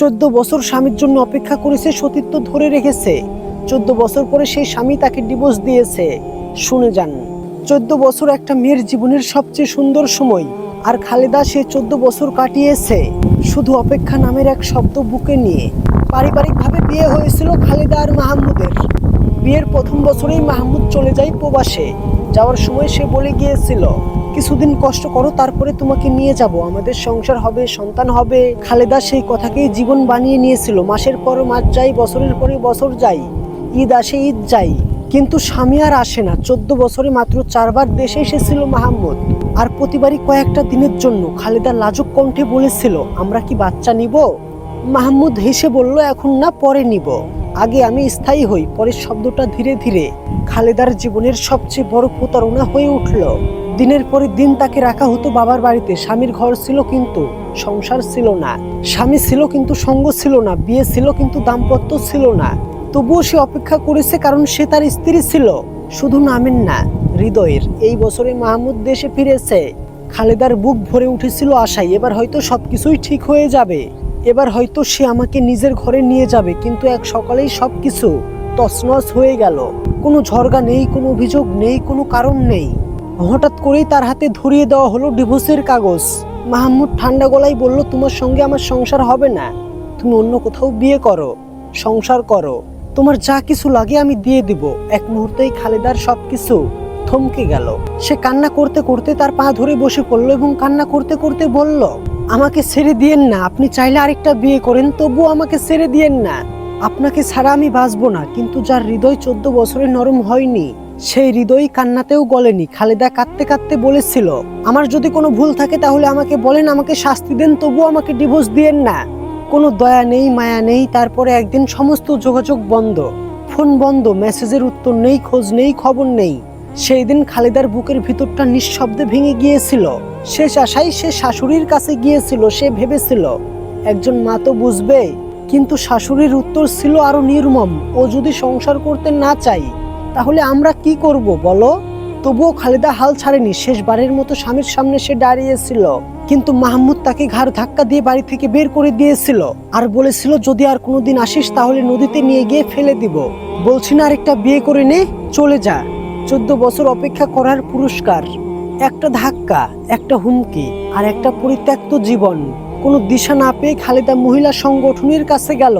14 বছর স্বামীর জন্য অপেক্ষা করেছে, সতীত্ব ধরে রেখেছে। 14 বছর পরে সেই স্বামী তাকে ডিভোর্স দিয়েছে। শুনে যান, 14 বছর একটা মেয়ের জীবনের সবচেয়ে সুন্দর সময়। আর খালেদা সে 14 বছর কাটিয়েছে শুধু অপেক্ষা নামের এক শব্দ বুকে নিয়ে। পারিবারিকভাবে বিয়ে হয়েছিল খালেদা আর মাহমুদের। বিয়ের প্রথম বছরেই মাহমুদ চলে যায় প্রবাসে। যাওয়ার সময় সে বলে গিয়েছিল, কিছুদিন কষ্ট করো, তারপরে তোমাকে নিয়ে যাব, আমাদের সংসার হবে, সন্তান হবে। খালেদা সেই কথাকেই জীবন বানিয়ে নিয়েছিল। মাসের পর মাস যায়, বছরের পরে বছর যায়, ঈদ আসে ঈদ যায়, কিন্তু স্বামী আর আসে না। 14 বছরে মাত্র 4 বার দেশে এসেছিল মাহমুদ। আর প্রতিবারই কয়েকটা দিনের জন্য। খালেদা লাজুক কণ্ঠে বলেছিল, আমরা কি বাচ্চা নিব? মাহমুদ হেসে বলল, এখন না, পরে নিব, আগে আমি স্থায়ী হই। পরের শব্দটা ধীরে ধীরে খালেদার জীবনের সবচেয়ে বড় প্রতারণা হয়ে উঠল। দিনের পরে দিন তাকে রাখা হতো বাবার বাড়িতে। স্বামীর ঘর ছিল কিন্তু সংসার ছিল না। স্বামী ছিল কিন্তু সঙ্গ ছিল না। বিয়ে ছিল কিন্তু দাম্পত্য ছিল না। তবুও সে অপেক্ষা করেছে, কারণ সে তার স্ত্রী ছিল, শুধু নামের না, হৃদয়ের। এই বছরে মাহমুদ দেশে ফিরেছে। খালেদার বুক ভরে উঠেছিল আশায়, এবার হয়তো সবকিছুই ঠিক হয়ে যাবে। এবার হয়তো সে আমাকে নিজের ঘরে নিয়ে যাবে। কিন্তু এক সকালেই সবকিছু তছনছ হয়ে গেল। কোনো ঝরগা নেই, কোনো অভিযোগ নেই, কোনো কারণ নেই। হঠাৎ করেই তার হাতে ধরিয়ে দেওয়া হলো ডিভোর্সের কাগজ। মাহমুদ ঠান্ডা গলায় বলল, তোমার সঙ্গে আমার সংসার হবে না। তুমি অন্য কোথাও বিয়ে করো, সংসার করো, তোমার যা কিছু লাগে আমি দিয়ে দিব। এক মুহূর্তেই খালেদার সবকিছু থমকে গেল। সে কান্না করতে করতে তার পা ধরে বসে পড়ল এবং কান্না করতে করতে বলল, আমাকে ছেড়ে দিয়েন না। আপনি চাইলে আরেকটা বিয়ে করেন, তবুও আমাকে ছেড়ে দিয়েন না। আপনাকে ছাড়া আমি বাঁচবো না। কিন্তু যার হৃদয় 14 বছরে নরম হয়নি, সেই হৃদয় কান্নাতেও গলেনি। খালেদা কাঁদতে কাঁদতে বলেছিল, আমার যদি কোনো ভুল থাকে তাহলে আমাকে বলেন, আমাকে শাস্তি দেন, তবুও আমাকে ডিভোর্স দিয়েন না। কোনো দয়া নেই, মায়া নেই। তারপরে একদিন সমস্ত যোগাযোগ বন্ধ, ফোন বন্ধ, মেসেজের উত্তর নেই, খোঁজ নেই, খবর নেই। সেই দিন খালেদার বুকের ভিতরটা নিঃশব্দে ভেঙে গিয়েছিল। শেষ আশায় সে শাশুড়ির কাছে গিয়েছিল। সে ভেবেছিল, একজন মা তো বুঝবে। কিন্তু শাশুড়ির উত্তর ছিল আরো নির্মম, ও যদি সংসার করতে না চাই তাহলে আমরা কি করব বলো? তবুও খালেদা হাল ছাড়েনি। শেষবারের মতো স্বামীর সামনে সে দাঁড়িয়েছিল। কিন্তু মাহমুদ তাকে ঘাড় ধাক্কা দিয়ে বাড়ি থেকে বের করে দিয়েছিল আর বলেছিল, যদি আর কোনোদিন আসিস তাহলে নদীতে নিয়ে গিয়ে ফেলে দিব। বলছি না আরেকটা বিয়ে করে নে, চলে যা। 14 বছর অপেক্ষা করার পুরস্কার একটা ধাক্কা, একটা হুমকি আর একটা পরিত্যক্ত জীবন। কোনো দিশা না পেয়ে খালেদা মহিলা সংগঠনের কাছে গেল।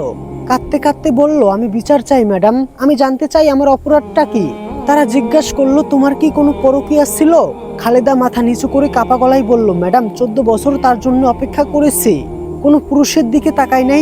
কাঁদতে কাঁদতে বলল, আমি বিচার চাই ম্যাডাম, আমি জানতে চাই আমার অপরাধটা কি। তারা জিজ্ঞাসা করলো, তোমার কি কোনো পরকীয়া ছিল? খালেদা মাথা নিচু করে কাপা গলায় বলল, ম্যাডাম, 14 বছর তার জন্য অপেক্ষা করেছি, কোনো পুরুষের দিকে তাকাই নাই।